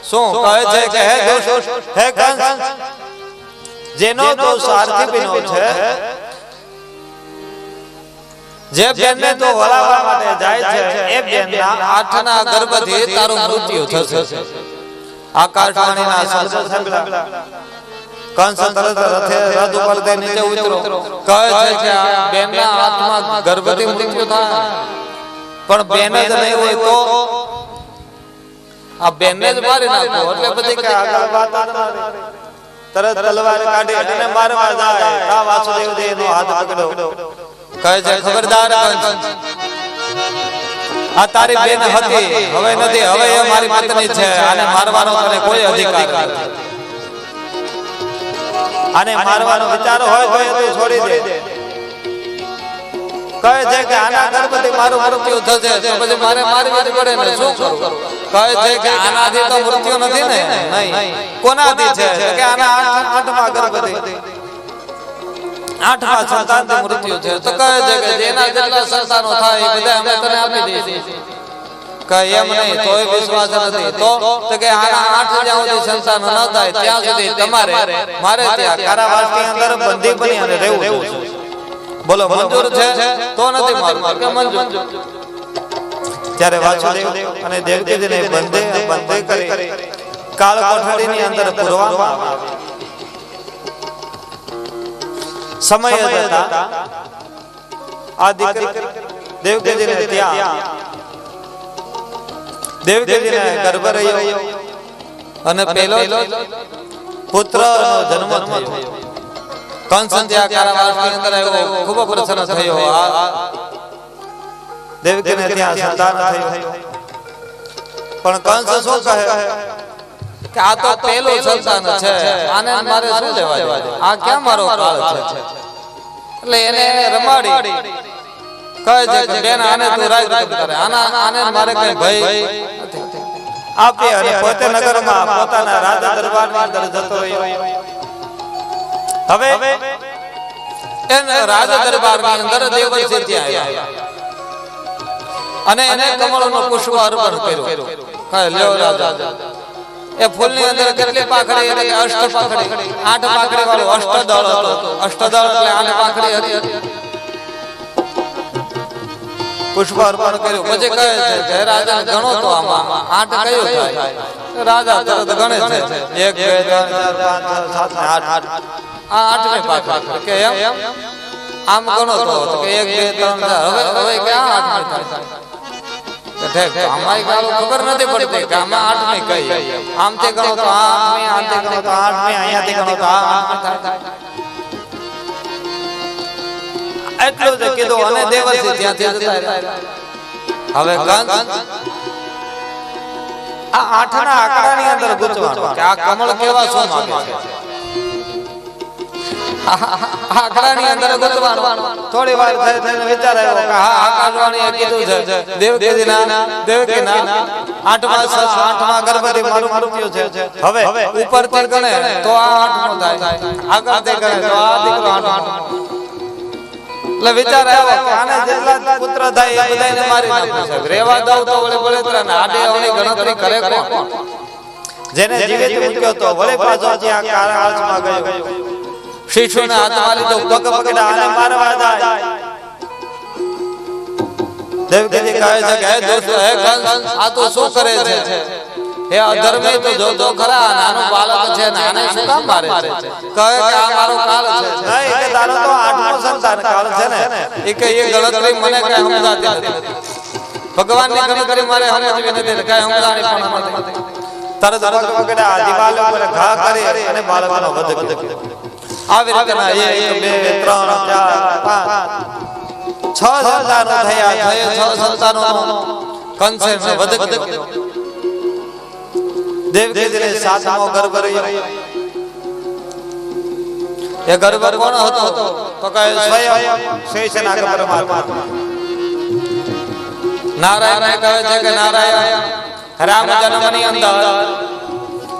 શું કહે છે કે હે કંસ, જેનો તો સારથી બન્યો છે, જે બેનને તો વળાવવા માટે જાય છે, એ બેનના આઠના ગર્ભથી તારું મૃત્યુ થશે. આકાશવાણીના શબ્દ સાંભળ્યા કંસ તરત રથ ઉપરથી નીચે ઉતરો. કહે છે કે આ બેનના આત્મા ગર્ભથી મૃત્યુ થાય, પણ બેન જ નહીં હોય તો આ બેનને જ મારી નાખો. એટલે બધી કે આગળ વાત તરત તલવાર કાઢી અને મારવા જાય. આ વાસુદેવ દેવનો હાથ પકડ્યો. કહે છે ખબરદાર કંસ, આ તારી બેન હતી, હવે નથી, હવે એ મારી પત્ની છે. આને મારવાનો તને કોઈ અધિકાર નથી. આને મારવાનો વિચાર હોય તો તું છોડી દે. કહે છે કે આના ગર્ભથી મારું મૃત્યુ થશે તો પછી મારે મારવી જ પડે ને, શું કરું? કહે છે કે આનાથી તો મૃત્યુ નથી ને. નહીં, કોનાથી છે? કે આના આઠમા ગર્ભથી, આઠમા સંતાનથી મૃત્યુ છે. તો કહે છે કે જેના જેટલા સંતાનો થાય એ બધા અમે તને આપી દઈશું. કહે એમ નહીં, તોય વિશ્વાસ નથી. તો કે આના 8 જ્યાં સુધી સંતાન ન થાય ત્યાં સુધી તમારે મારે ત્યાં કારાવાસની અંદર બંધી બની અને રહેવું છે. બોલો મંજૂર છે? તો નથી મારું કે મંજૂર. ત્યારે વાસુદેવ અને દેવકીજીને બંધે કરી કાળ કોઠડીની અંદર પૂરવામાં આવ્યા. સમય જતા આ દીકરી દેવકીજીને ત્યાં દેવકીજીને ગર્ભ રહ્યો અને પહેલો પુત્રનો જન્મ થયો. કંસ ત્યાં કારાવાસની અંદર આવ્યો, ખૂબ પ્રસન્ન થયો. દેવકીને ત્યાં સંતાન થયું. પણ કંસ શું કહે કે આ તો પહેલું સંતાન છે, આને મારે શું લેવા દેવા? આ ક્યાં મારો કાળ છે? એટલે એને રમાડી કહે છે કે બેન આને તું રાજ કરે, આને મારે કઈ ભય આપે. અને પોતે નગરમાં પોતાના રાજા દરબારની અંદર જતો રહ્યો. હવે એને રાજા દરબારની અંદર દેવર્ષિ ત્યાં આવ્યા અને એને કમળનો પુષ્પ અર્પણ કર્યો. કહે લ્યો રાજા, એ ફૂલની અંદર કેટલી પાખડી હતી? અષ્ટ પાખડી, 8 પાખડી વાળો અષ્ટદળ હતો. અષ્ટદળ એટલે 8 પાખડી હતી. પુષ્પ અર્પણ કર્યું. પછી કહે છે કે રાજા ગણો તો આમાં 8 કયું થાય? રાજા તરત ગણે છે 1 2 3 4 5 6 7 8. આ 8મી પાખડી કે એમ આમ ગણો તો કે 1 2 3 4. હવે ક્યાં 8મી થાય? અમારી ગાળો ખબર નથી પડતી કે આમાં 8મી કઈ. આમથી ગણો તો 8મી, આમથી ગણો તો 8મી, અહીંયાથી ગણો તો 8મી થાય. એટલું જ કીધું અને દેવર્ષિ ત્યાંથી જતા રહ્યા. હવે કંસ આ 8ના આંકડાની અંદર ગૂંચવાનો કે આ કમળ કેવા શું માંગે છે. આંકડાની અંદર ગૂંચવાનો. થોડી વાર થઈને વિચાર આવ્યો કે હા, આકાશવાણીએ કીધું છે દેવકીના 8મા ગર્ભથી મારું મૃત્યુ છે. હવે ઉપરથી ગણે તો આ 8મો થાય, આગળથી ગણે તો આ દીકરો 8મો. એટલે વિચાર આવ્યો કે આને જેટલા પુત્ર થાય એ બધાને મારી નાખું છે. રેવા દઉં તો વળે બળેતરા ને આડે અવળી ગણતરી કરે કોણ? જેને જીવિત મૂક્યો તો વળે પાછો જ્યાં કારાવાસમાં ગયો. શિશુને હાથમાં લીધો, પગ પકડ્યા અને મારવા જાય. દેવકીજી કહે છે કે હે દોસ્ત, હે કંસ, આ તો શું કરે છે? હે અધર્મી, તો જો ખરા, નાનું બાળક છે ને આને શું કામ મારે છે? કહે કે આ મારો કાળ છે. નહીં, કે તારો તો 8મો સંતાન કાળ છે ને. એ કે એ ગણતરી મને કઈ સમજાતી નથી. ભગવાનની ગણતરી મારે સમજવી નથી, કઈ સમજાણી પણ નથી. તરત પગ પકડ્યા, દિવાલ ઉપર ઘા કરી અને બાળકનો વધ કર્યો. આવી રીતના 1 2 3 4 5 6 સંતાનો થયા. 6 સંતાનોનો કંસે વધ કર્યો. દેવકીજીને 7મો ગર્ભ રહ્યો. એ ગર્ભ કોણ હતો? તો કહે સ્વયં શેષનાગ પરમાત્મા. નારાયણ કહે છે કે નારાયણ, રામ જન્મની અંદર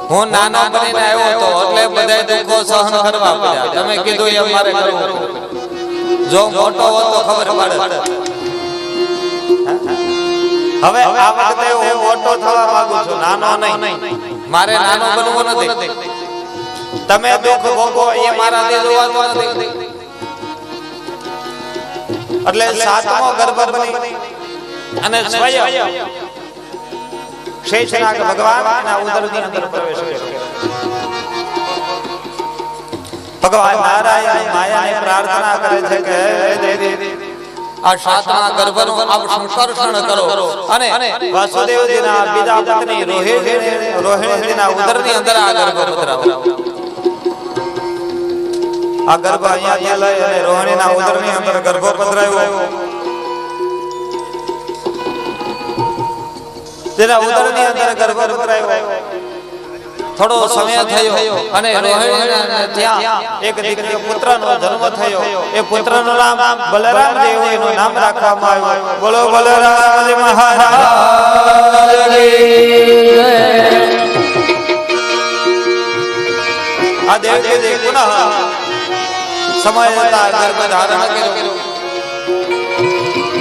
હું નાનો બનીને આવ્યો હતો એટલે બધા દુઃખો સહન કરવા પડ્યા. તમે કીધું એમ મારે કરવું. જો મોટો હોત તો ખબર પડે. હવે આ વખતે હું મોટો થવા માંગુ છું, નાનો નહીં. મારે નાનો બનવું નથી. તમે દુઃખ ભોગવો એ મારા દિલ જોવાનું નથી. એટલે સાતમો ગર્ભ બની અને સ્વયં શેષનાગ ભગવાનના ઉદરની અંદર પ્રવેશ કર્યો. ભગવાન નારાયણ માયાને પ્રાર્થના કરે છે કે હે દેવી, આ સાતમા ગર્ભનું આપ સંકર્ષણ કરો અને વાસુદેવજીના બીજા પત્ની રોહિણીજીના ઉદરની અંદર આ ગર્ભ પધરાવો. આ ગર્ભ અહીંયા લઈ અને રોહિણીના ઉદરની અંદર ગર્ભ પધરાવ્યો. તેના ઉદરની અંદર ગર્ભ પધરાવ્યો. થોડો સમય થયો અને રોહિણીને ત્યાં એક દીકરી પુત્રનો જન્મ થયો. એ પુત્રનું નામ બલરામ દેવનું નામ રાખવામાં આવ્યું. બોલો બલરામજી મહારાજની જય. આ દેવજી પુનઃ સમય જતા ગર્ભ ધારણ કર્યો.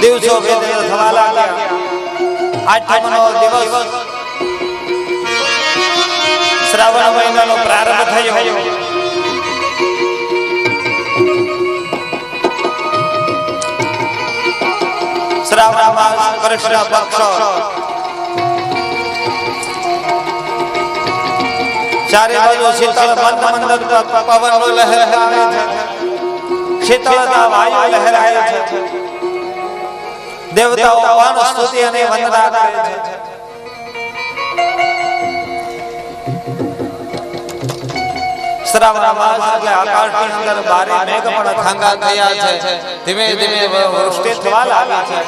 દિવસો થવા લાગ્યા. આઠમનો દિવસ શ્રાવણ મહિનાનો પ્રારંભ થયો. શ્રાવણ માસ કૃષ્ણ પક્ષ ચારે બાજુ શીતળ મંદ પવન લહેરાય છે. શીતળતા વાયુ લહેરાય છે. દેવતાઓ પણ સ્તુતિ અને વંદના કરે છે. શ્રાવણ માસ એટલે આકાશની અંદર બારે મેઘ પણ ખાંગા થયા છે. ધીમે ધીમે વૃષ્ટિ થવા લાગી છે.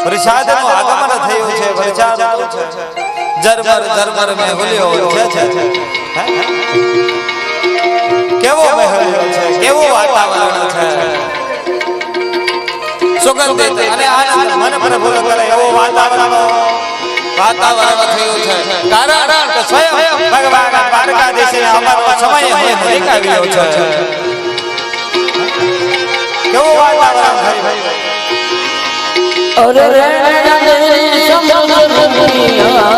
વરસાદનું આગમન થયું છે. વરસાદ છે. ઝરમર ઝરમર મેહુલ્યો છે. કેવો મેહુલ્યો છે, કેવું વાતાવરણ છે. સુગંધિત અને આનંદ મન પ્રફુલ્લ કરે એવો વાતાવરણ થયું છે. કારણ કે સ્વયં ભગવાન દ્વારકાધીશે અમારો સમય નીકાળ્યો છે. કેવું વાતાવરણ થયું. અરે રે સમુદ્ર દુનિયા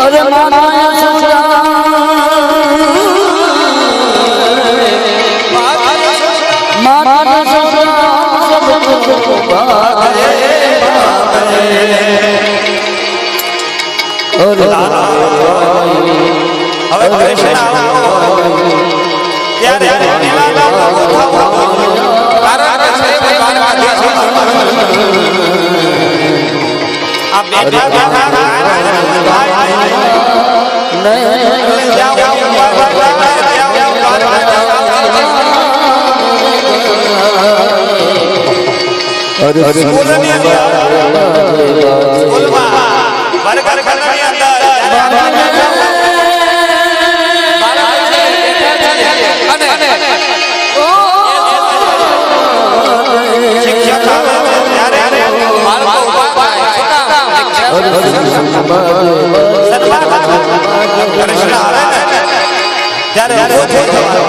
અરે માયા સસરા માતા સસરા સબ બારે હવે કૃષ્ણ ત્યારે આ બેઠા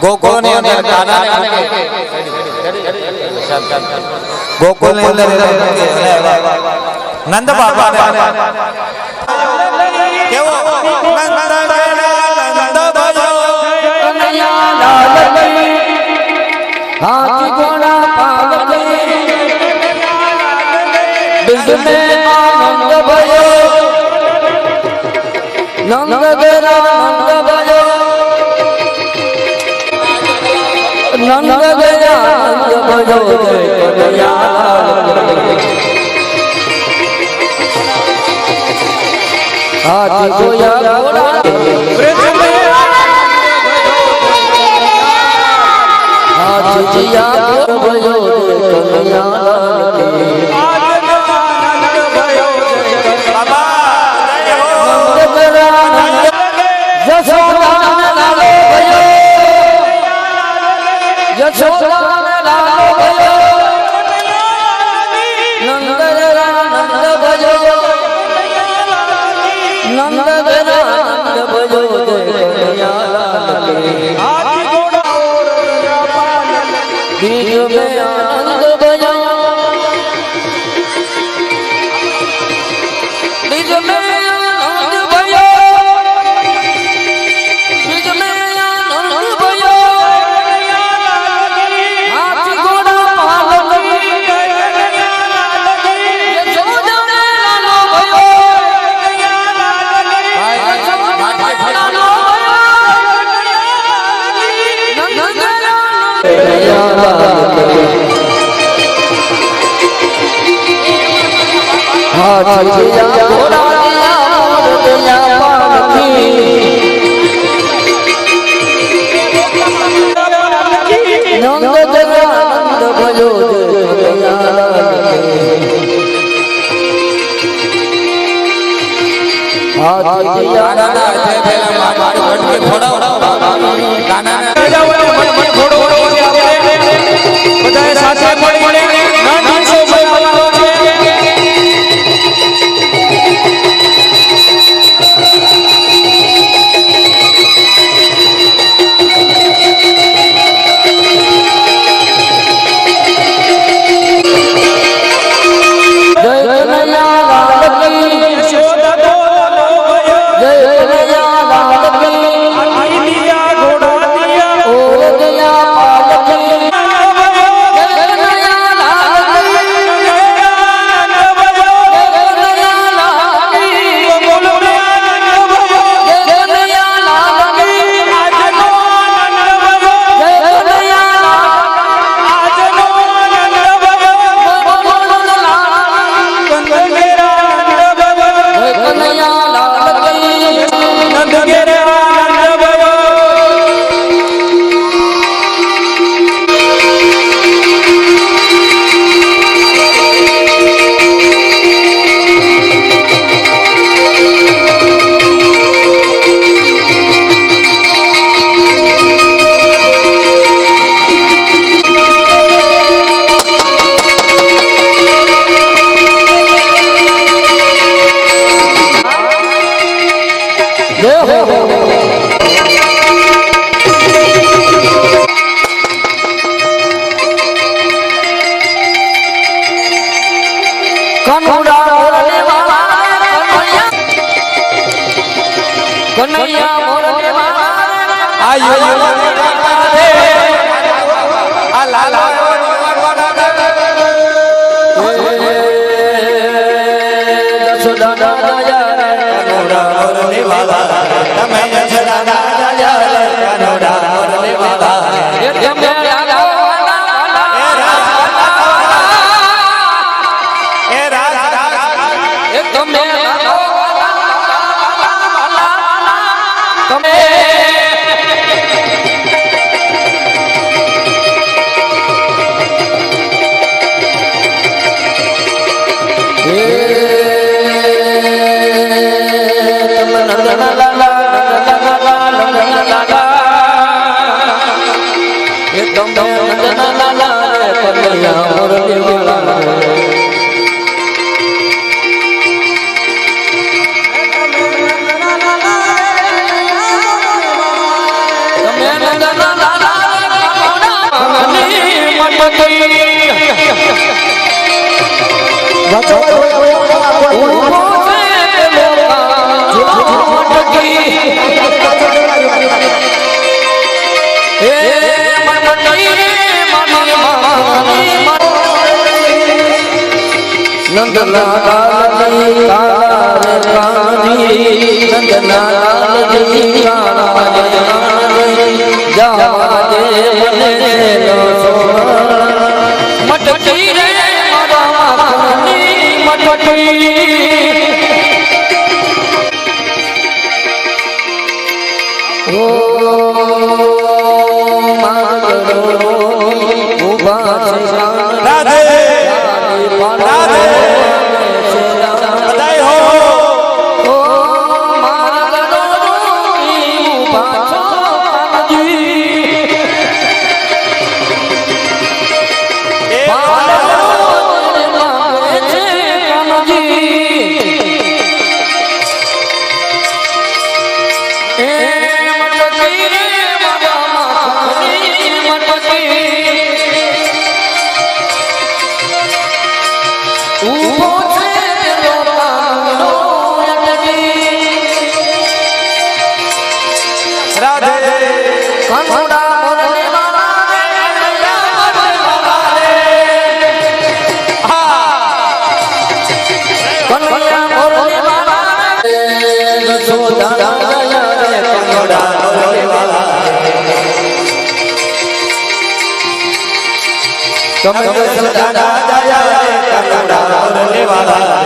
ગોકુળ ની અંદર ગોકુળ ની અંદર નંદ બાબા કેવો हाथी घोड़ा पालके बिंद में आनंद भयो नंद गेरा नंद भयो नंद गेरा नंद भयो हाथी घोड़ा जिया भयो कन्हैया यशोदा लालो भयो यशोदा लालो भयो नंद नंद भयो नंद नंद भयो कन्हैया बीज में आनंद भयो बीज में आनंद भयो बीज में आनंद भयो हाथी घोड़ा पालके यशोदा लालो भयो लालो भयो हाथी घोड़ा दिया पालकी नंद जगा नंद भयो हाथी બધા સાથે મળી નાનસો બોલાવવાનો છે जय કનૈયા મોરને વાળા આ યુવાને રે આ લાલા જસોદા રાજા મોરને વાલા તમે જસોદા રાજા કનોડા મોરને વાલા એ તમે નંદલાલજી કાળા રે કાની નંદલાલજી કાળા રે કાની જાવા દે મને નો સોણ મટકી રે મારા માની મટકી ઓ માગડો ઉભા છે રાધે રાધે બધાય હો ઓ માગડો ઉભા છો એ તમે સદા જાયા કનોડા મોરને વાલા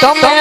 તમે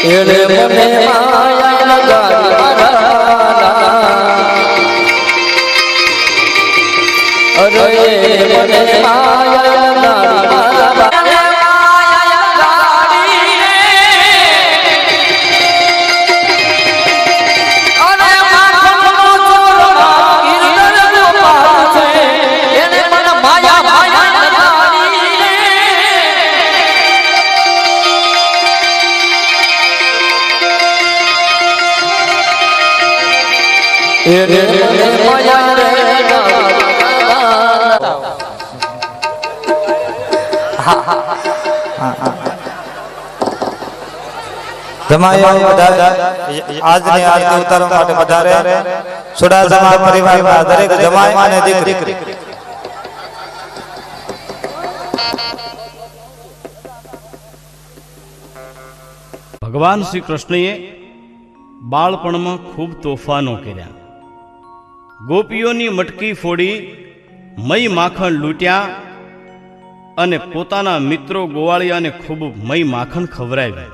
એને મને માયા લગાડવાના અરે મને માયા લગાડવાના જમાઈ આજની આરતી ઉતારવા માટે પધારે સુડા જમા પરિવારના દરેક જમાઈ અને દીકરી ભગવાન શ્રી કૃષ્ણએ બાળપણમાં ખૂબ તોફાનો કર્યા. ગોપીઓની મટકી ફોડી મય માખણ લૂંટ્યા અને પોતાના મિત્રો ગોવાળિયાને ખૂબ મય માખણ ખવડાવ્યા.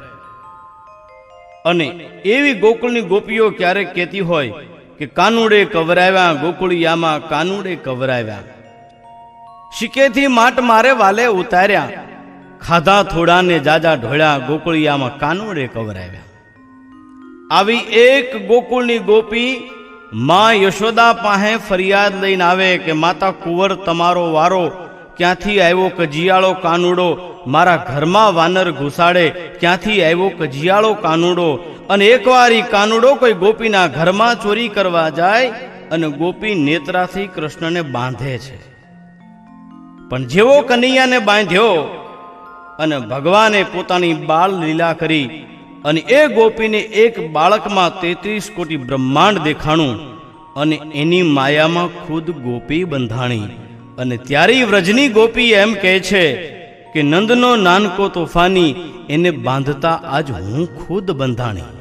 અને એવી ગોકુળની ગોપીઓ ક્યારેક કહેતી હોય કે કાનુડે કવરાવ્યા, ગોકુળિયામાં કાનુડે કવરાવ્યા. શીકેથી માટ મારે વાલે ઉતાર્યા, ખાધા થોડાને જાજા ઢોળ્યા, ગોકુળિયામાં કાનુડે કવરાવ્યા. આવી એક ગોકુળની ગોપી માં યશોદા પાસે ફરિયાદ લઈને આવે કે માતા કુંવર તમારો વારો, ક્યાંથી આવ્યો કજિયાળો કાનુડો, મારા ઘરમાં વાનર ઘુસાડે, ક્યાંથી આવ્યો કજિયાળો કાનુડો. અને એકવાર ઈ કાનુડો કોઈ ગોપીના ઘરમાં ચોરી કરવા જાય અને ગોપી નેત્રાથી કૃષ્ણને બાંધે છે. પણ જેવો કનૈયાને બાંધ્યો અને ભગવાને પોતાની બાળ લીલા કરી અને એ ગોપીને એક બાળકમાં 33 કોટી બ્રહ્માંડ દેખાણું અને એની માયામાં ખુદ ગોપી બંધાણી. અને ત્યારે વ્રજની ગોપી એમ કહે છે કે નંદનો નાનકો તોફાની, એને બાંધતા આજ હું ખુદ બંધાણી.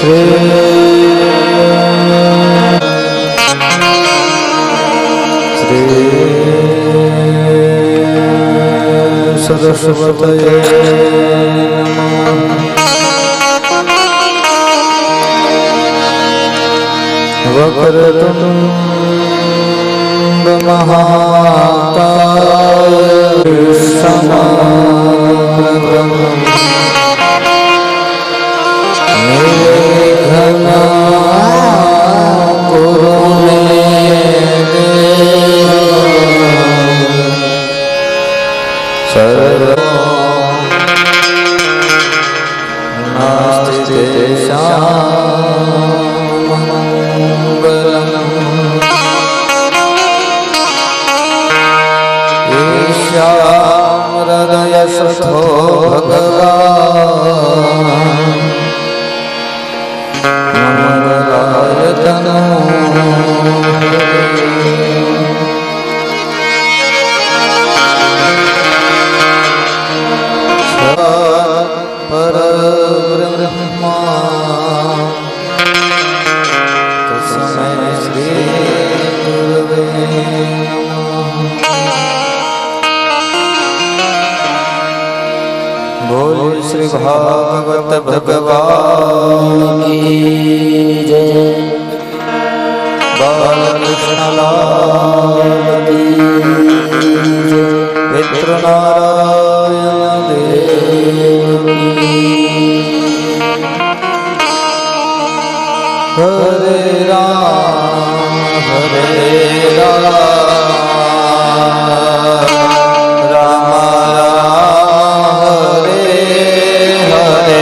Shri સરસ્વતये વક્રતુંડ મહાકાય સમગ્રમ નિર્વિઘ્ના કુરુ મે દેવ સર્વ નાસ્તિ તેષાં મંગલમ ઈશામ હૃદય સથો ભગવાન મંગલાય તનો પરબ્રહ્મા તસ્મૈ શ્રી ગુરવે નમઃ બોલ શ્રી ભાગવત ભગવાન કી જય બાલકૃષ્ણ લાલ કી જય પિતૃનારાયણ દેવ હરે રામ રામ રામ હરે હરે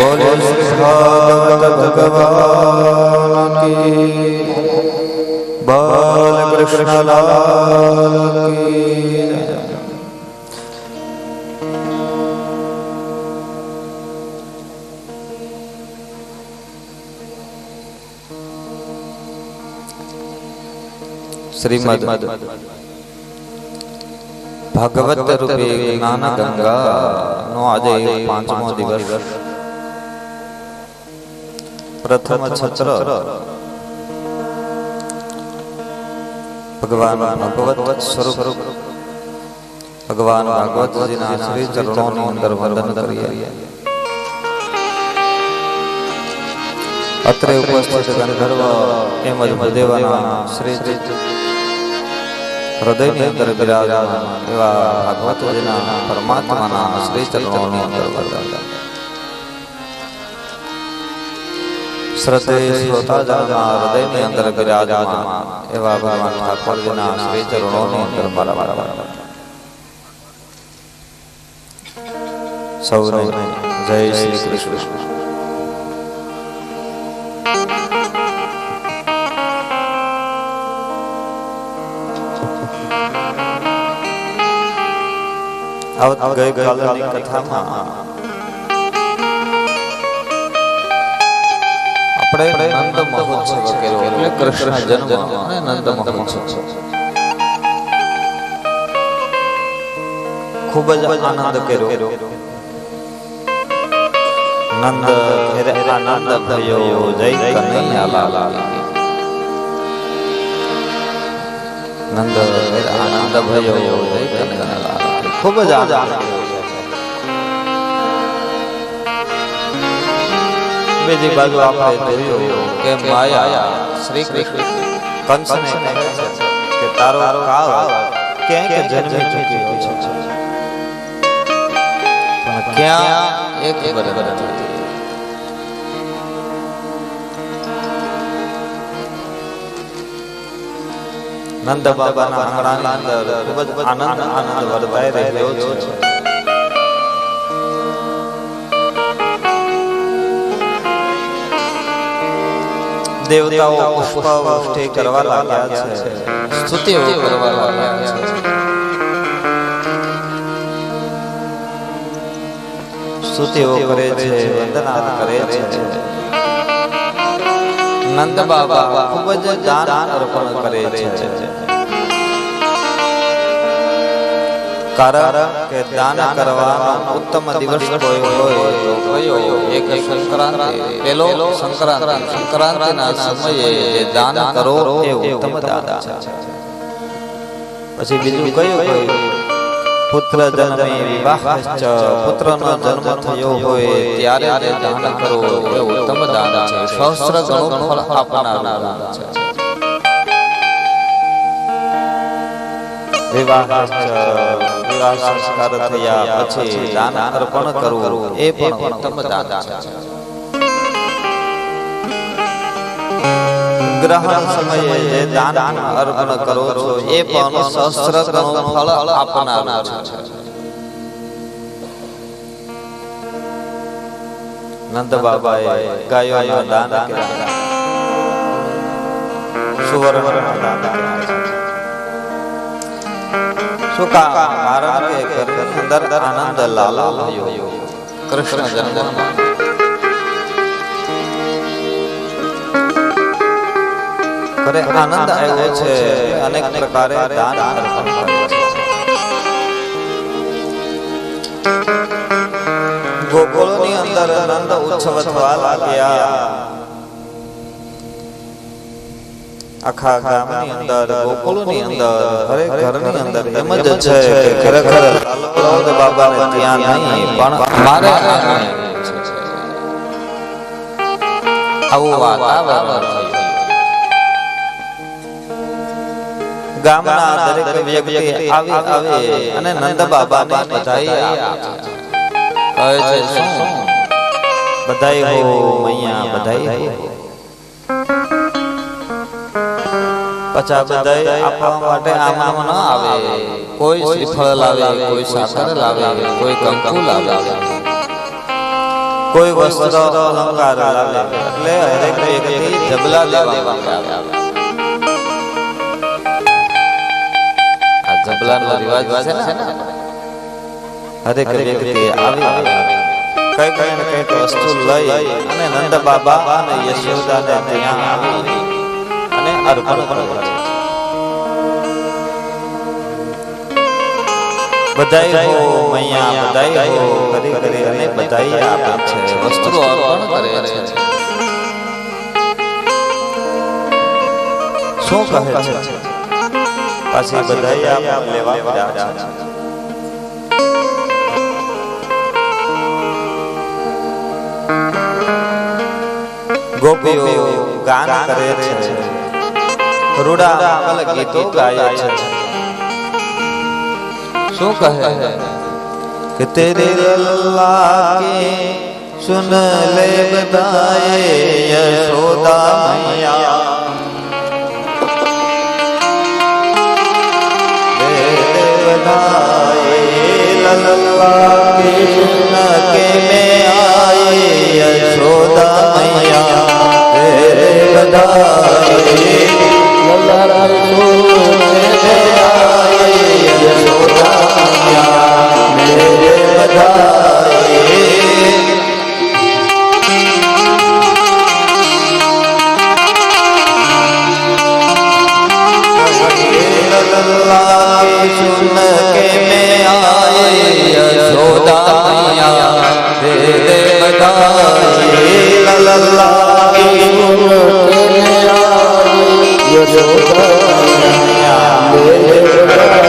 બોલે શ્રી ભાગવત ભગવાન કી બાલ કૃષ્ણલાલ કી જય. શ્રીમદ ભાગવત રૂપે જ્ઞાન ગંગા નો આજે 5મો દિવસ, પ્રથમ છત્ર. ભગવાન ભગવત સ્વરૂપ ભગવાન ભાગવતજીના શ્રી ચરણોની અંદર વંદન કરીએ. અત્રે ઉપસ્થિત ગંધર્વ તેમજ ભદેવાના શ્રી હૃદયની અંદર બિરાજમાન એવા ભાગવતજીના પરમાત્માના શ્રી ચરણોની અંદર વંદન. શ્રદ્ધેય શ્રોતાજનના હૃદયની અંદર બિરાજમાન એવા ભગવાન ઠાકોરજીના શ્રી ચરણોની અંદર મારા સૌને જય શ્રી કૃષ્ણ. ગઈકાલની કથામાં આપણે નંદ મહોત્સવ કર્યો, એટલે કૃષ્ણ જન્મ અને નંદ મહોત્સવ. ખૂબ જ આનંદ કર્યો. નંદ ઘેરે આનંદ ભયો જય કનૈયાલાલ. નંદ ઘેરે આનંદ ભયો જય કનૈયાલાલ. ખૂબ જ આનંદ. બીજી બાજુ આપણે જોયું કે માયા શ્રી કૃષ્ણ કંસને કહે છે કે તારો કાળ ક્યાંક જન્મી ચૂક્યો છે, પણ ક્યાં એક બરાબર નથી. નંદ બાબાના આંગણાની અંદર ખૂબ જ આનંદ વર્તાઈ રહ્યો છે. દેવતાઓ પુષ્પવૃષ્ટિ કરવા લાગ્યા છે, સ્તુતિઓ કરવા લાગ્યા છે. સ્તુતિઓ કરે છે, વંદના કરે છે. નંદ બાબા ખૂબ જ દાન અર્પણ કરે છે. કારણ કે દાન કરવાનો ઉત્તમ દિવસ કોઈ હોય તો કયો? એક સંક્રાંતિ. પેલો સંક્રાંતિના સમયે જે દાન કરો એ ઉત્તમ દાન છે. પછી બીજું કયું? પુત્ર જન્મે વિવાહશ્ચ. પુત્રનો જન્મ થયો હોય ત્યારે જે દાન કરો એ ઉત્તમ દાન છે, સહસ્ર ગણું ફળ આપનાર દાન છે. વિવાહ સંસ્કાર થયા પછી દાન અર્પણ કરવું એ પણ ઉત્તમ દાન છે. ગ્રહણ સમયે જે દાન અર્પણ કરો છો એ પણ સહસ્ર ગણું ફળ આપનાર છે. નંદ બાબાએ ગાયોના દાન કર્યા, સુવર્ણના દાન કર્યા. શું કારણ કે ઘરની અંદર આનંદ લાલો થયો કૃષ્ણ જન્મમાં. ઘરે આનંદ આવ્યો છે, અનેક પ્રકારે દાન અર્પણ કરે છે. ગોકુળની અંદર નંદ ઉત્સવ થવા લાગ્યા. આખા ગામની અંદર, ગોકુળની અંદર, હરેક ઘરની અંદર એમ જ છે કે ખરેખર લાલો બાબાને ત્યાં નહીં પણ મારે આવું વાતાવરણ થયું. ગામના દરેક વ્યક્તિ આવે અને નંદ બાબાને બધાઈ આપે છે. શું બધાઈ હો મૈયા, બધાઈ હો. પછા બધાઈ આપવા માટે આમ ન આવે. કોઈ શ્રીફળ લાવે, કોઈ સાકર લાવે, કોઈ કંકુ લાવે. કોઈ વસ્ત્ર અલંકાર લાવે એટલે હરેક વ્યક્તિ જબલા લેવામાં આવે. આ જબલાનો રિવાજ છે ને, હરેક વ્યક્તિ આવી કઈ ને કઈક વસ્તુ લઈ અને નંદ બાબા અને યશોદાને ત્યાં આવી અને અર્પણ કરે. બધાઈ હો મૈયા, બધાઈ હો કરી કરી અને બધાઈ આપે છે, વસ્તુઓ અર્પણ કરે છે. શું કહે છે? પાછી બધાઈ આપ લેવા પડ્યા છે. ગોપીઓ ગાન કરે છે, રૂડા અલગ ગીતો ગાય છે. શું કહે કે તેરે લલ્લા કે સુન લે બધાએ યશોદા મૈયા, બધાએ લલ્લા કે સુન કે મેં આए યશોદા મૈયા, તેરે બધાએ લલ્લા કે સુન કે આए યશોદા મૈયા, મેરે બધાએ लल्ला सुन के मैं आए यशोदा मैया, तेरे बधाई लल्ला सुन के मैं आए यशोदा मैया, तेरे बधाई.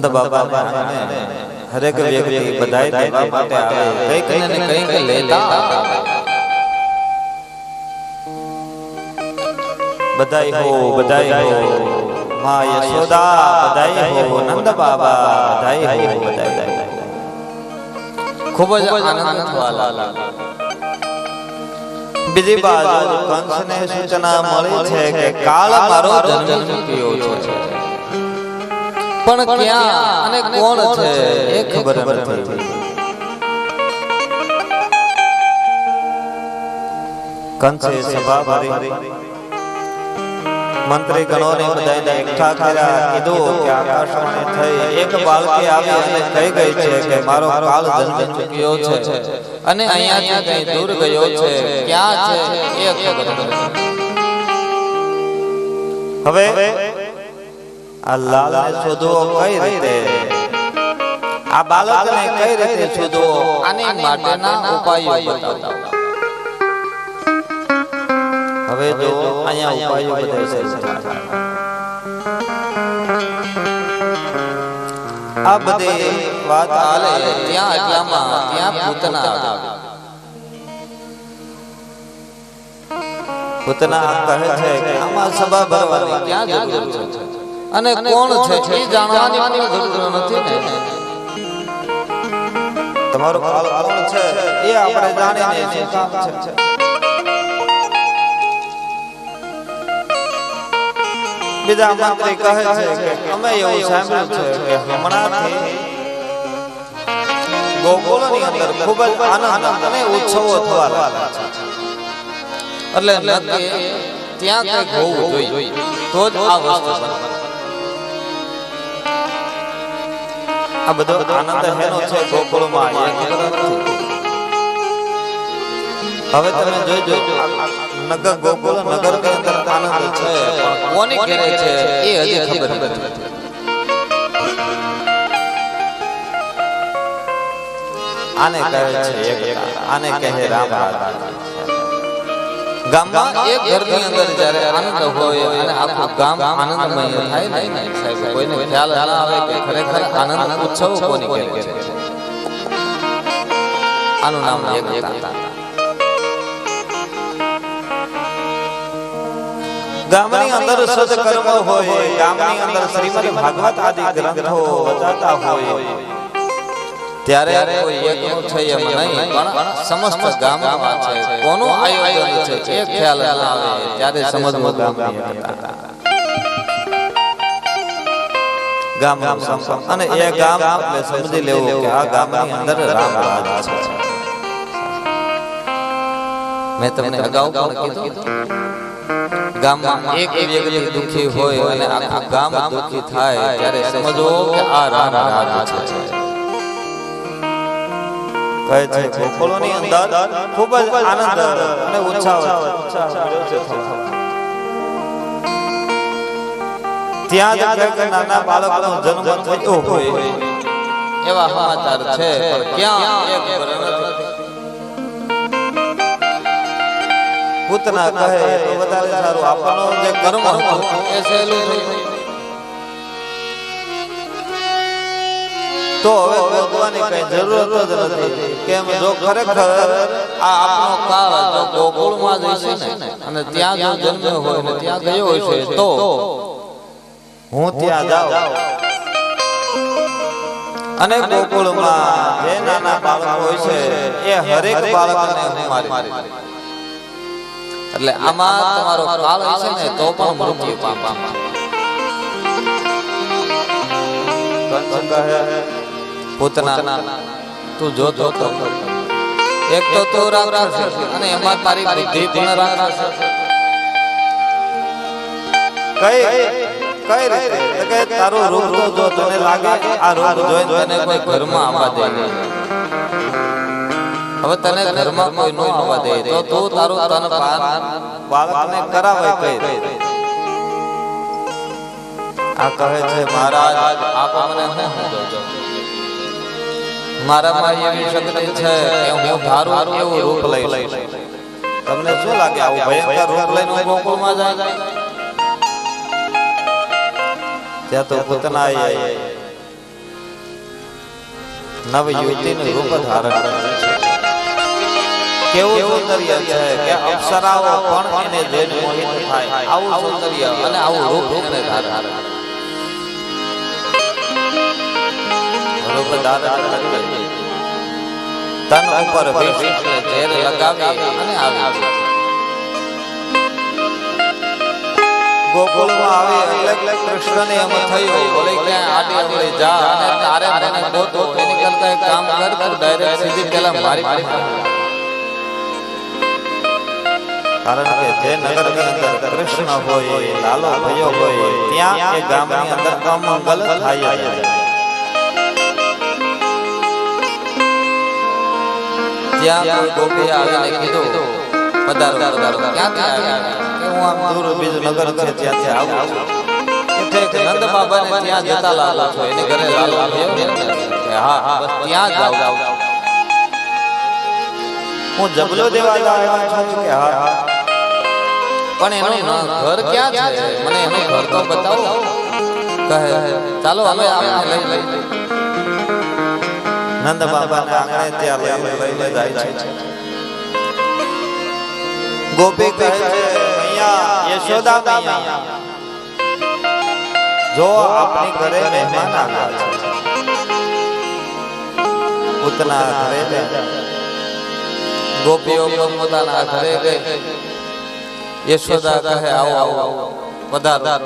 નંદ બાબા હરેક વ્યક્તિ બધાય દેવા માટે આવે, કંઈક ને કંઈક લેતા આવે. બધાય હો માં યશોદા, બધાય હો નંદ બાબા, બધાય હો, બધાય હો. ખૂબ જ આનંદ થવા લાગ્યો. બીજી બાજુ કંસને સૂચના મળી છે કે કાળ મારો જન્મ ચૂક્યો છે, પણ ક્યાં અને કોણ છે એ ખબર નથી. કંસે સભા ભરી મંત્રી ગણોને બધાને એકઠા કર્યા, કીધું કે આકાશવાણી થઈ એક બાળકી આવી અને કહી ગઈ છે કે મારો કાળ જન્મ ચૂક્યો છે અને અહીંયાથી કઈ દૂર ગયો છે, ક્યાં છે એ ખબર નથી. હવે આ લાલને શોધવો કઈ રીતે, આ બાળકને કઈ રીતે શોધવો, આની માટેના ઉપાયો બતાવો. હવે જો અહીંયા ઉપાયો બતાવે છે. આ બધી વાત હાલે ત્યાં એટલામાં ત્યાં પૂતના કહે છે કે આમાં સભા ભરવાની ક્યાં જરૂર છે અને કોણ છે એ જાણવાની પણ જરૂર નથી ને. તમારો કાળ કોણ છે એ આપણે જાણીને શું કામ છે. બીજા મંત્રી કહે છે કે અમે એવું સાંભળ્યું છે કે હમણાંથી ગોકુળની અંદર ખૂબ જ આનંદ અને ઉત્સવો થવા લાગ્યા છે, એટલે નક્કી ત્યાં કંઈક હોવું જોઈએ તો જ આ વસ્તુ બને. આ બધો આનંદ હેનો છે ગોકુળમાં, એ ખબર નથી. હવે તમે જોજો નગર ગોકુળ નગર ની અંદર આનંદ છે, પણ કોની ઘરે છે એ હજી ખબર નથી. આને કહે છે એકતા, આને કહે રામ રાજ્ય. ગામમાં એક ઘરની અંદર જ્યારે આનંદ હોય અને આખું ગામ આનંદમય થાય ને સાહેબ, કોઈને ખ્યાલ ના આવે કે ખરેખર આનંદ ઉત્સવ કોની ઘરે છે. આનું નામ એકતા. ગામની અંદર સત્કર્મ હોય, ગામની અંદર શ્રીમદ ભાગવત આદિ ગ્રંથો વચાતા હોય, ત્યારે કોઈ એકનું છે એમ નહીં, પણ સમસ્ત ગામમાં છે. કોનું આયોજન છે એ ખ્યાલ ના આવે ત્યારે સમજવું ગામની એકતા. ગામ અને એ ગામ એટલે સમજી લેવું કે આ ગામની અંદર રામ રાજ છે. મેં તમને અગાઉ પણ કીધું, ગામમાં એક વ્યક્તિ દુખી હોય અને આખું ગામ દુખી થાય ત્યારે સમજો કે આ રામ રાજ છે. કહે છે ગોકુળની અંદર ખૂબ જ આનંદ અને ઉત્સાહ ત્યાં જ નાના બાળકનો જન્મ થયો હોય એવા સમાચાર છે, પણ ક્યાં એ ખબર નથી. પૂતના કહે તો વધારે સારું, આપણો જે કર્મ હતું એ સહેલું થયું. તો હવે ભગવાનની કઈ જરૂરત જ નથી. કેમ જો ખરેખર આ આપણો કાળ જો ગોકુળમાં જ હશે ને અને ત્યાં જો જન્મ્યો હોય ને ત્યાં ગયો હશે તો હું ત્યાં જાઉં અને ગોકુળમાં જે નાના બાળકો હોય છે એ હરેક બાળકને હું મારી. એટલે આમાં તમારો કાળ હશે ને તો પણ મૃત્યુ પામે. પૂતના તું જોતો તો એક તો તું રાક્ષસ અને એમાં તારી બુદ્ધિ પણ રાક્ષસ. કઈ રીતે કે તારું રૂપ તો જો તને લાગે આ રૂપ જોઈને તને કોઈ ઘરમાં આવવા દે. હવે તને ઘરમાં કોઈ નો આવવા દે તો તું તારું તન પાન બાળકને કરાવે કઈ રીતે. આ કહે છે મહારાજ આપ મને હું જોજો, મારામાં એવી શક્તિ છે કે હું ધારું એવું રૂપ લઈ લઈશ. તમને શું લાગે આવું ભયંકર રૂપ લઈને ગોકુળમાં જાય? ત્યાં તો પૂતનાએ નવ યુવતીનું રૂપ ધારણ કર્યું છે. કેવું સૌંદર્ય છે કે અપ્સરાઓ પણ એને જોઈને મોહિત થાય. આવું સૌંદર્ય અને આવું રૂપ એને ધારણ રૂપ ધારણ કરી તન ઉપર ભીષ ઝેર લગાવી અને આવી ગોકુળમાં આવી એટલે કૃષ્ણને એમ થયું બોલે કે આડી અવળી જા અને તારે મને ગોતો એની કરતા એક કામ કર તું ડાયરેક્ટ સીધી પેલા મારી પાસે કારણ કે જે નગરની અંદર કૃષ્ણ હોય લાલો ભયો હોય ત્યાં એ ગામની અંદર અમંગલ થાય છે. ત્યાં કોઈ ગોપીએ આવીને કીધું પધારો પધારો ક્યાંથી આવ્યા કે હું આમ દૂર બીજું નગર છે ત્યાંથી આવું છું કે નંદ બાબાને ત્યાં જતા લાલો છો એને ઘરે લાલો આવ્યો ને કે હા બસ ત્યાં જાવ હું જબલો દેવા આવ્યો છું કે હા પણ એનું ઘર ક્યાં છે મને એનું ઘર તો બતાવો કહે ચાલો અમે આપણે લઈ નંદ બાબાને આંગણે ત્યાં લઈને જાય છે. ગોપી કહે છે મૈયા યશોદા મૈયા જો આપણી ઘરે મહેમાન આવ્યા છે પૂતના ઘરે ગોપીઓ પોતાના ઘરે ગઈ. યશોદા કહે આવો આવો પધારો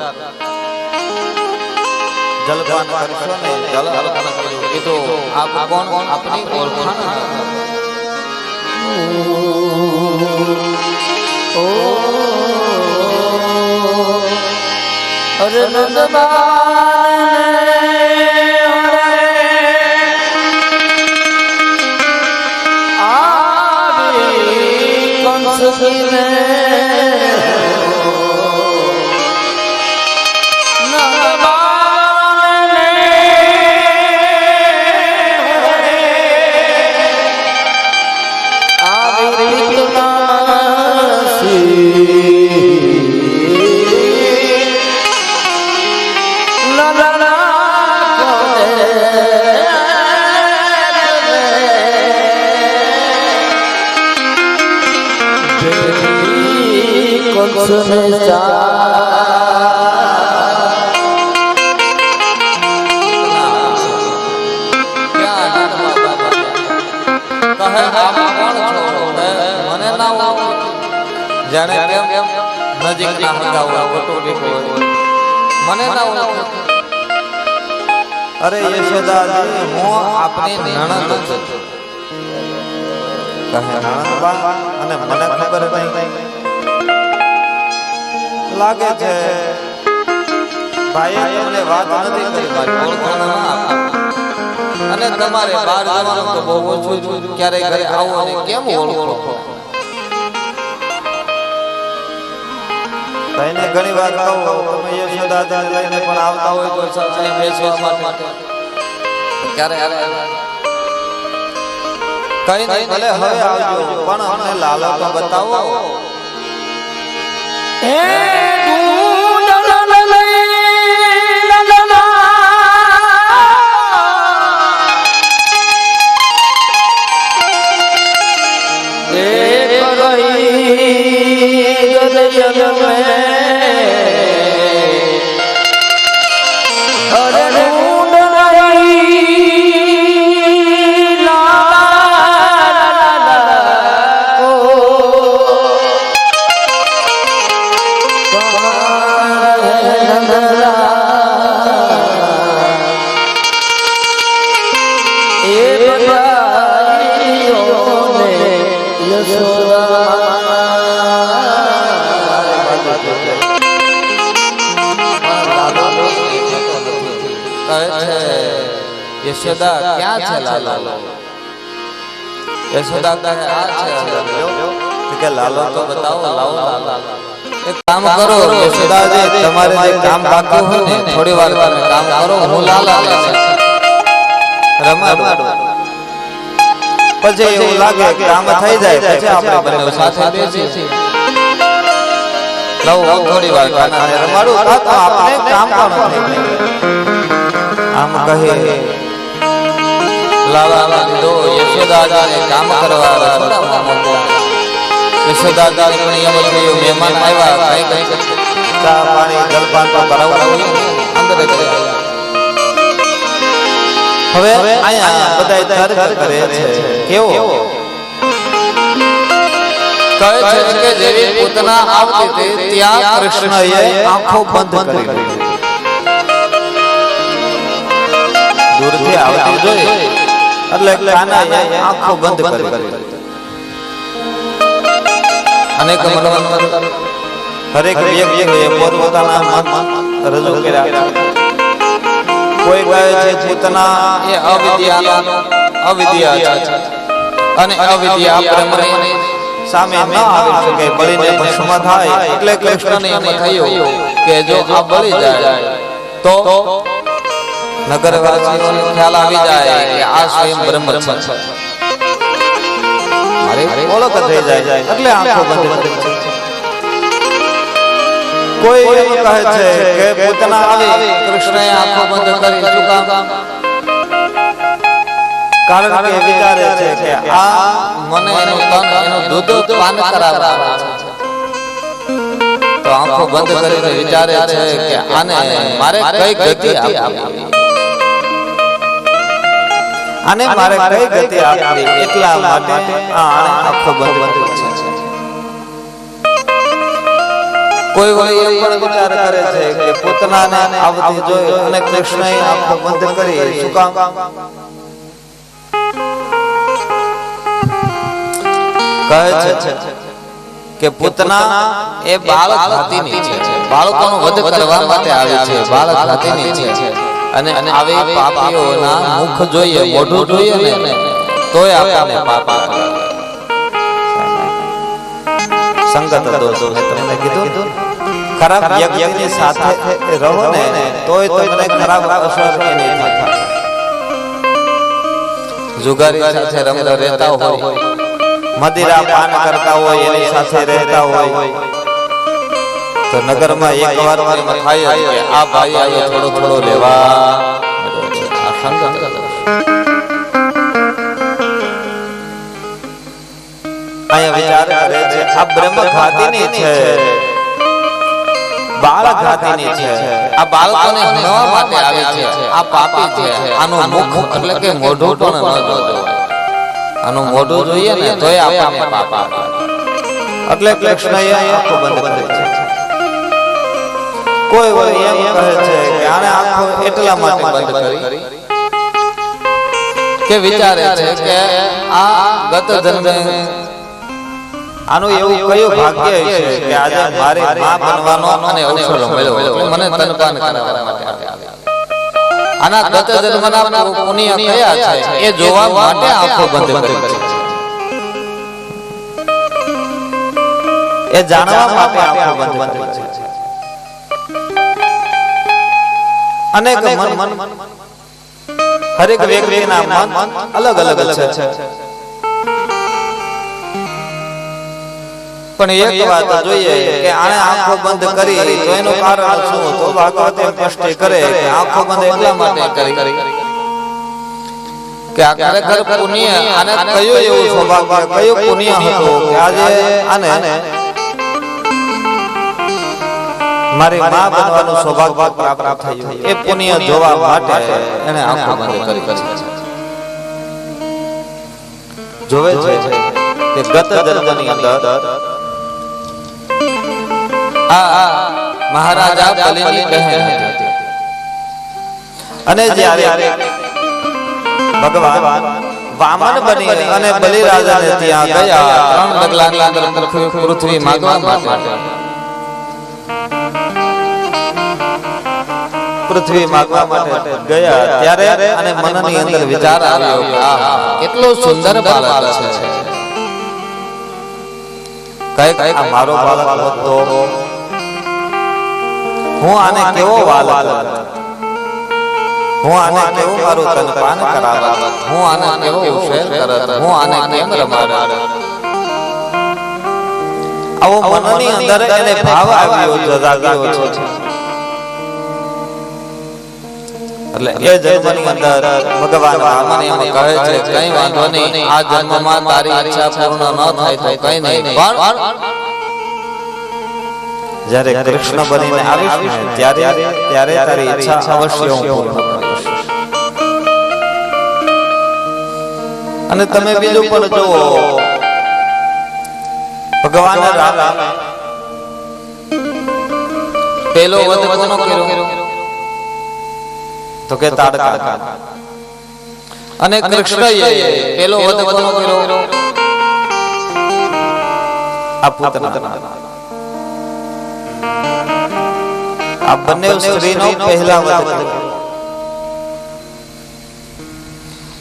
જલપાન કરશો ને જલ અર્પણ કર્યું. કીધું આપ કોણ આપની ઓળખાણ અરે જાણે કેમ નજીક ના હંગાવા કટોરી મને ના ઓળખો. અરે યશોદાજી હું આપની નણંદ છું. કહે નણંદબા અને મને ખબર નહીં લાગે છે ભાઈએ તમને વાત નથી કરી મારી ઓળખાણ ના આપી અને તમારે બહાર જવાનું તો બહુ ઓછું ક્યારે ઘરે આવો અને કેમ ઓળખો. ભાઈને ઘણી વાર કહો તમે યશોદાદાને લઈને પણ આવતા હોય તો સત્સંગ બેસવા માટે ક્યારે કઈ નહીં ભલે હવે આવજો પણ અમને લાલો તો બતાવો. યશોદા ક્યાં છે લાલો? યશોદા કહે આ છે કે લાલો તો બતાવો લાવો લાલો. એક કામ કરો યશોદાજી તમારે જે કામ બાકી હોય ને થોડી વાર તમે કામ કરો હું લાલા રમાડું પછી એવું લાગે કે કામ થઈ જાય પછી આપણે બંને સાથે બેસી લાવો થોડી વાર કાનાને રમાડું તો આપણે કામ પણ થઈ જાય. આમ કહે લાલાને લીધો યશોદાને કામ કરવા રસોડામાં મોકલ્યા. યશોદાને પણ એમ જ કહ્યું, મહેમાન આવ્યા, કઈ ચા પાણી જલપાન તો કરાવવું અંદર કર્યા. હવે અહીંયા બધા તર્ક કરે છે કેવો કહે છે કે જેવી પૂતના આવતી હતી ત્યાં કૃષ્ણએ આંખો બંધ કરી લીધી. દૂરથી આવતી જોઈ એટલે કાનાએ આંખો બંધ કરી લીધી. અનેક મનવંતર હરેક વ્યક્તિએ પોતાના મન રજૂ કર્યા. કોઈ કહે છે પૂતના એ અવિદ્યા છે અને અવિદ્યા બ્રહ્મને સામે ન આવી શકે, બળીને ભસ્મ થાય. એટલે કૃષ્ણને એમ થયું કે જો આ બળી જાય તો નગરવાસીઓને ખ્યાલ આવી જાય કે આ સ્વયં બ્રહ્મ છે. અરે ઓળખ થઈ જાય એટલે આંખો બંધ કરી. કોઈ એમ કહે છે કે પૂતના આવી કૃષ્ણએ આંખો બંધ કરી. શું કામ? કારણ કે વિચારે છે કે આ મને એનું તન એનું દૂધ પાન કરાવવા છે, તો આંખો બંધ કરીને વિચારે છે કે આને મારે કઈ ગતિ આપવી, આને મારે કઈ ગતિ આપવી, એટલા માટે આંખો બંધ કરી છે. કોઈ વળી એ પણ વિચાર કરે છે કે પૂતનાને આવતી જોઈ અને કૃષ્ણએ આંખો બંધ કરી. શું કામ? કહે છે કે પૂતના એ બાળક હાથીની છે, બાળકોનો વધ કરવા માટે આવે છે, બાળક હાથીની છે. અને આવી પાપીઓના મુખ જોઈએ, મોઢું જોઈએ ને તોય આપણને પાપ લાગે. સંગત દોષ મેં તમને કીધું, ખરાબ વ્યક્તિની સાથે રહો ને તોય તમને ખરાબ અસર એની થાય. જુગારી સાથે રમતા રહેતા હોય, મદિરા પાન કરતા હોય, એની સાથે રહેતા હોય, તો નગરમાં એક વાર એમ થાય કે આ ભાઈ આવ્યો થોડો થોડો લેવા. આ સંગત અહીંયા વિચાર કરે છે આ બ્રહ્મ ઘાતીની છે, બાળક ઘાતીની છે. આ બાળકોને હણવા માટે આવે છે, આ પાપી છે. આનું મુખ એટલે કે મોઢું પણ ન જોવાય, આનું મોઢું જોઈએ ને તોય આપણને પાપ આવે. એટલે કૃષ્ણએ આંખો બંધ કરી છે. કોઈ વળી એમ કહે છે કે આને આંખો એટલા માટે બંધ કરી કે વિચારે છે કે આ ગત જન્મે આનું એવું કયું ભાગ્ય છે કે આજે મારે માં બનવાનો અને અવસર મળ્યો, એટલે મને તનપાન કરવા માટે આવ્યા. આના ગત જન્મના પુણ્ય કયા છે એ જોવા માટે આંખો બંધ કરી છે, એ જાણવા માટે આંખો બંધ કરી છે. અનેક મન હરેક વ્યક્તિના મન અલગ અલગ છે. પણ એક વાત જોઈએ કે આને આંખો બંધ કરી તો એનું કારણ શું? તો ભાગવત સ્પષ્ટ કરે કે આંખો બંધ એટલા માટે કરી કે આ ખરેખર પુણ્ય આને કયું એવું સૌભાગ્ય, કયું પુણ્ય હતું કે આજે આને મારી માં બનવાનું સૌભાગ્ય પ્રાપ્ત થયું. એ પુણ્ય જોવા માટે એને આંખો બંધ કરી જોવે છે કે ગત જન્મની અંદર મહારાજા બલિની બહેન હતી. અને જ્યારે ભગવાન વામન બની અને બલિરાજાને ત્યાં ગયા, 3 ડગલાની અંદર પૃથ્વી માંગવા માટે પૃથ્વી માંગવા માટે ગયા, ત્યારે અને મનની અંદર વિચાર આવ્યો કે આ કેટલો સુંદર બાળક છે, કઈક આ મારો બાળક હોત તો હું આને કેવો વાલ કરત, હું આને કેવું મારું તનપાન કરાવત, હું આને કેવો ઉછેર કરત, હું આને કેમ રમાડત. આવો મનની અંદર એને ભાવ આવ્યો, જાગ્યો છે. એટલે એ જન્મની અંદર ભગવાન રામને એમ કહે છે કઈ વાંધો નહીં, આ જન્મમાં તારી ઈચ્છા પૂર્ણ ન થાય તો કઈ નહીં, પણ જ્યારે કૃષ્ણ બનીને આવીશ ને ત્યારે તારી ઈચ્છા અવશ્ય હું પૂર્ણ કરીશ. અને તમે બીજું પણ જુઓ, ભગવાન રામ પેલો વધ કોનો કર્યો તો કે તાડકા, અને કૃષ્ણએ પેલો વધ કોનો કર્યો આ પૂતના. આ બંને સ્ત્રીનો પહેલા વધ.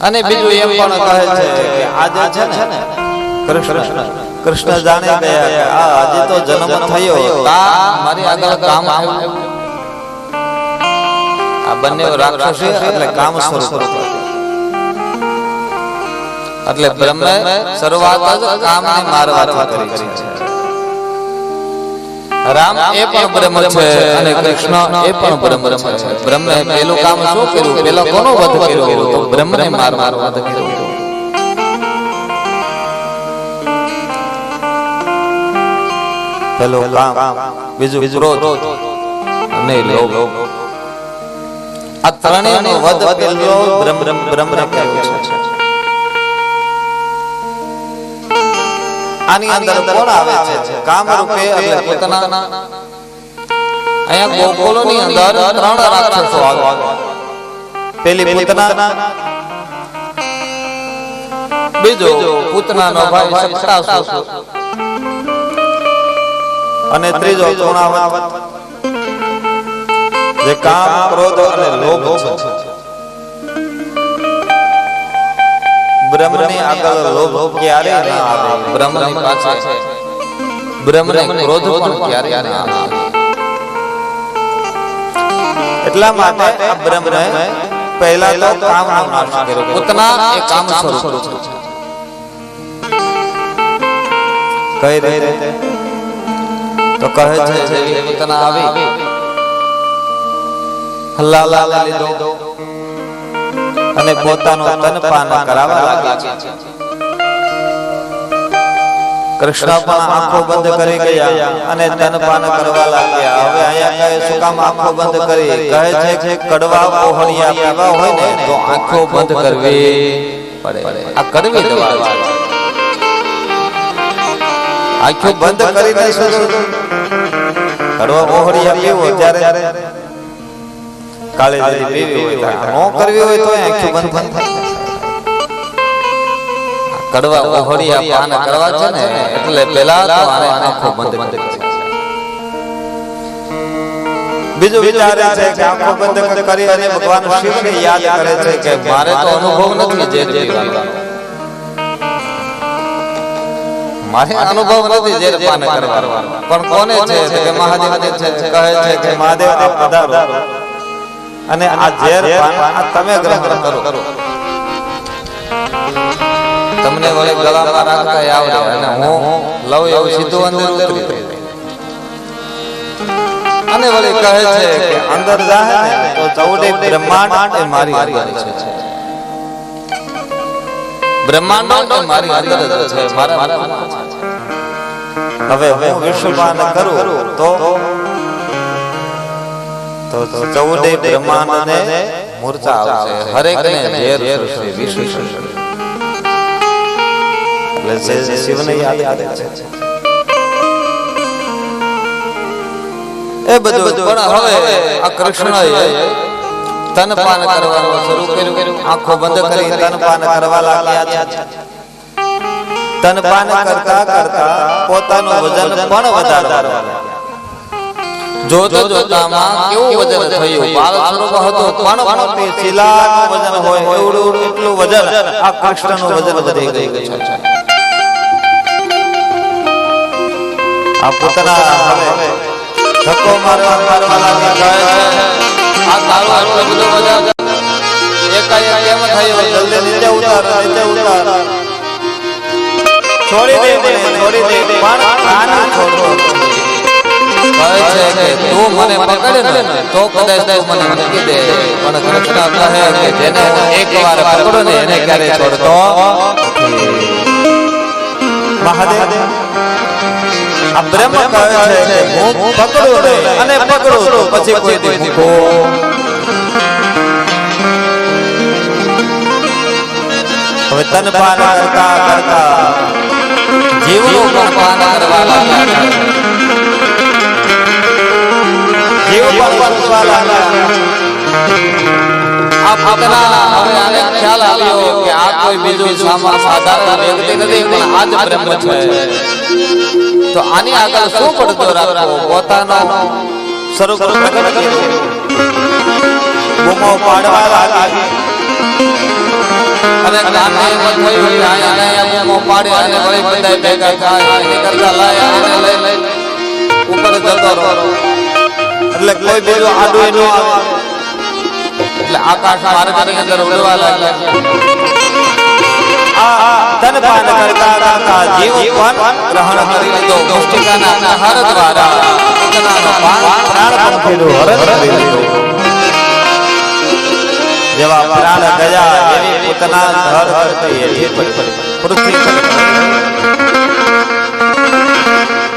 અને બીજું એમ પણ કહે છે કે આજે છે ને કૃષ્ણ જાણે ગયા કે આ આજે તો જન્મ થયો, આ મારી આગળ કામ આવ્યું. આ બંને રાક્ષસી એટલે કામ સ્વરૂપ, એટલે બ્રહ્મે શરૂઆત જ કામને મારવાથી કરી છે. રામ એ પણ બ્રહ્મ છે અને કૃષ્ણ એ પણ બ્રહ્મ છે. બ્રહ્મે પેલું કામ શું કર્યું? પેલા કોનો વધ કર્યો? તો બ્રહ્મને મારવાનો વધ કર્યો. પેલું કામ, બીજું ક્રોધ અને લોભ. આ ત્રણેયનો વધ પેલો બ્રહ્મને કર્યો છે. આની અંદર કોણ આવે છે? કામ રૂપે એટલે પોતાના. અહીંયા ગોકુળની અંદર ત્રણ રાક્ષસો આવે. પેલી પૂતના, બીજો પૂતનાનો ભાઈ સપ્તાસુર, અને ત્રીજો તૃણાવત, જે કામ, ક્રોધ અને લોભ છે. બ્રહ્મની આગળ લોભ ક્યારે ન આવે, બ્રહ્મની પાસે બ્રહ્મને ક્રોધ પણ ક્યારે ન આવે. એટલા માટે આ બ્રહ્મને પહેલા તો કામનો નાશ કર્યો. પૂતના એ કામ સ્વરૂપ છે. કઈ રીતે? તો કહે છે જેવી પૂતના આવી, હલ્લા લીધો અને પોતાનો તનપાન કરાવવા લાગી. કૃષ્ણ પણ આંખો બંધ કરી ગયા અને તનપાન કરવા લાગ્યા. હવે અહીંયા કહે શું કામ આંખો બંધ કરી? કહે છે કે કડવા ઓહળિયા પીવા હોય ને તો આંખો બંધ કરવી પડે. આ કડવી દવા છે. આંખો બંધ કરીને શું કડવા ઓહળિયા પીવો ત્યારે કાલે જરી પીવી હોય નો કરવી હોય તો આંખો બંધ થાય. કડવા ઓહળિયા પાન કરવા છે ને એટલે પહેલા તો આને આંખો બંધ કરી. બીજું વિચારે છે કે આંખો બંધ કરી અને ભગવાન શિવને યાદ કરે છે કે મારે તો અનુભવ નથી જે પીવાનો, મારે અનુભવ નથી જે પાન કરવાનો, પણ કોને છે કે મહાદેવને છે. કહે છે કે મહાદેવ આપ પધારો અને આ ઝેર પાન તમે ગ્રહણ કરો. તમને વળી ગળામાં રાખતા આવડે અને હું લઉં એવું સીધું અંદર ઉતરી. અને વળી કહે છે કે અંદર જાહે ને તો ચૌદે બ્રહ્માંડ એ મારી અંદર છે. બ્રહ્માંડ એ મારી અંદર જ છે, મારા. હવે હું વિશ્વપાન કરું તો ચૌદે બ્રહ્માંડ ને મૂર્છા આવશે, હરેક ને ઝેર થશે, વિષ થશે. એટલે શિવને યાદ કરે છે. એ બધું પણ હવે આ કૃષ્ણએ તનપાન કરવાનું શરૂ કર્યું. આંખો બંધ કરી તનપાન કરવા લાગ્યા છે. તનપાન કરતા કરતા પોતાનું વજન પણ વધારવા લાગ્યા. જોતામાં કેવું વજન થયું? બાળ સ્વરૂપ હતો પણ મોટી શિલાનું વજન હોય એવડું એટલું વજન આ કૃષ્ણનું વજન વધી ગયું છે. આ પુતના હવે ધક્કો મારવા લાગ્યા. કહે છે આ તારું આટલું બધું વજન એકાએક એમ થયું, જલ્દી નીચે ઉતાર. છોડી દે પણ આને છોડો. કહે છે કે તું મને પકડે ને તો કદાચ તું મને મૂકી દે, પણ કૃષ્ણ કહે કે જેને હું એકવાર પકડું ને એને ક્યારે છોડતો નથી. મહાદેવ આ બ્રહ્મ કહે છે કે હું પકડું નહીં અને પકડું તો પછી કોઈ દી મૂકો. હવે તન પાન કરતા કરતા જીવનું પણ પાન કરવા લાગ્યા છે. જીવ પણ કરવા લાગ્યા. આ પોતાના હવે આને ખ્યાલ આવ્યો કે આ કોઈ બીજું સાધારણ વ્યક્તિ નથી, પણ આ જ બ્રહ્મ છે. તો આની આગળ શું પડતો રાખવો, પોતાનો સ્વરૂપ પ્રગટ કર્યું. બૂમો પાડવા લાગી. અને જ્ઞાનને એમ જ થયું કે આને બૂમો પાડી અને વળી બધાય ભેગા થાય, એની કરતા લાય આને લઈ ઉપર જતો રહો. એટલે કોઈ બીજું આડું ન આવે. એટલે આકાશ માર્ગની અંદર ઉડવા લાગ્યા. તન પાન કરતા કરતા જીવ પણ ગ્રહણ કરી લીધો. મુષ્ટિકાના આહાર દ્વારા પોતાનો પ્રાણ પણ કર્યું, હરણ કરી લીધું. જેવા પ્રાણ ગયા એવી પોતાના ધર કરતી એવી પૃથ્વી પર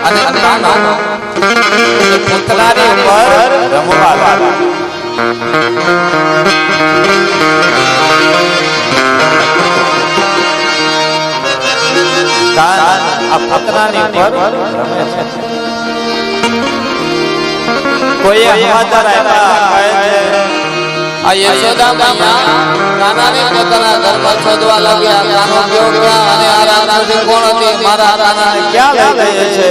અને કાનો પોતાની ઉપર રમવા લાગ્યા. કાન આ પોતાની ઉપર રમે છે. કોઈ સમાચાર આપ્યા કહે છે આ યશોદા મૈયા કાનાને પોતાના ઘરમાં શોધવા લાગ્યા. કાનો ગયો ક્યાં અને આ રાક્ષસી કોણ હતી, મારા કાનાને ક્યાં લઈ ગઈ છે?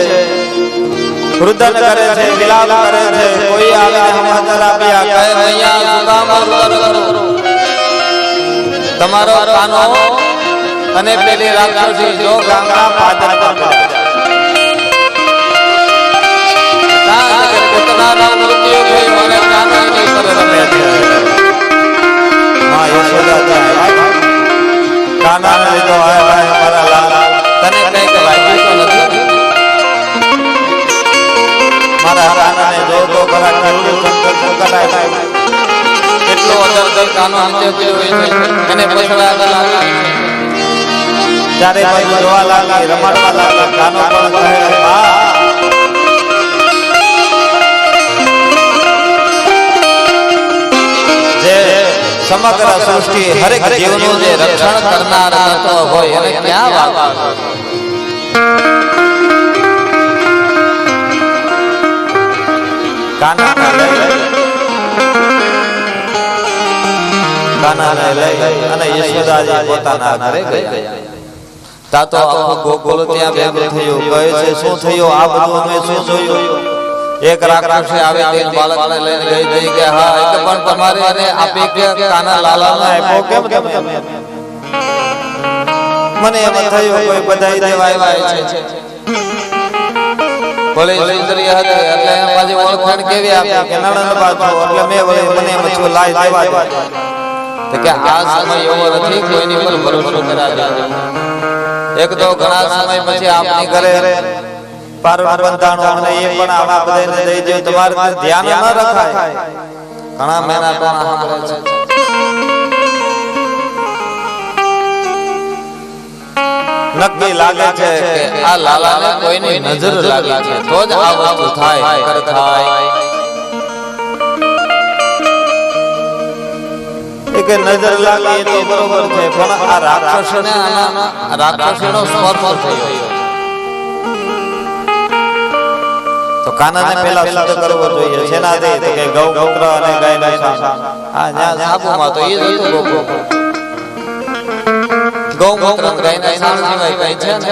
રુદન કરે છે, વિલાપ કરે છે. કોઈ આવીને સમાચાર આપ્યા કહે મૈયા શું કામ રુદન કરો? તમારો કાનો અને પેલી રાક્ષસી જો ગંગા પાદર પર પોતાના મૃત્યુ થયું અને કાનો એની પર રમે છે. માં યશોદા ત્યાં કાનાને લીધો, હાય હાય મારા લાલ, તને કઈ કહેવાય તો નથી. મારા કાનાને જો તો ખરા કેવડું સંકટ કરાય. એટલો અદરદર કાનો નીચે પડ્યો હોય છે, એને પછડા આગળ લાગી. ચારે બાજુ જોવા લાગી, રમાડવા લાગી. કાનો પણ કહે બા જે સમગ્ર સૃષ્ટિ હરેક જીવનું જે રક્ષણ કરનાર તત્વ હોય એને ક્યાં વાગ કાનાને લઈ અને યશોદાજી પોતાના ઘરે ગયા. તા તો આખું ગોકુળ ત્યાં ભેગું થયું. કહે છે શું થયું? આ બધું અમે શું જોયું? એક રાક્ષસે આવે તે બાળકને લઈને ગઈ કે હા એક પણ તમારે એને આપી કે કાના લાલાને આપ્યો કેમ તમે? મને એમ થયું કોઈ બધાઈ દેવા આવ્યા છે. બોલે સુંદરી હતી એટલે એને પાછી ઓળખાણ કેવી આપી કે નણંદ બાજુ. એટલે મેં વળી મને એમ થયું લાઈ દેવા દે. તો કે આ સમય એવો નથી કોઈની પર ભરોસો કરાવે. એક તો ઘણા સમય પછી આપની ઘરે પારણ બંધાણો અને એ પણ આવા બધાને દઈ દે. તમારે ધ્યાન ન રખાય. ઘણા મહિના તો સાંભળે છે. નક્કી લાગે છે કે આ લાલાને કોઈની નજર લાગી છે તો જ આ વસ્તુ થાય કર થાય. કે નજર લાગી તો બરોબર છે, પણ આ રાક્ષસને રાક્ષસીનો સ્પર્શ થયો. તો કાનાને પેલા શુદ્ધ કરવો જોઈએ. શેનાથી? તો કે ગૌમૂત્ર અને ગાયનું શાન. હા જ્યાં સાબુમાં તો એ જ હતું. ગૌમૂત્ર ગાયના શાન સિવાય કઈ છે ને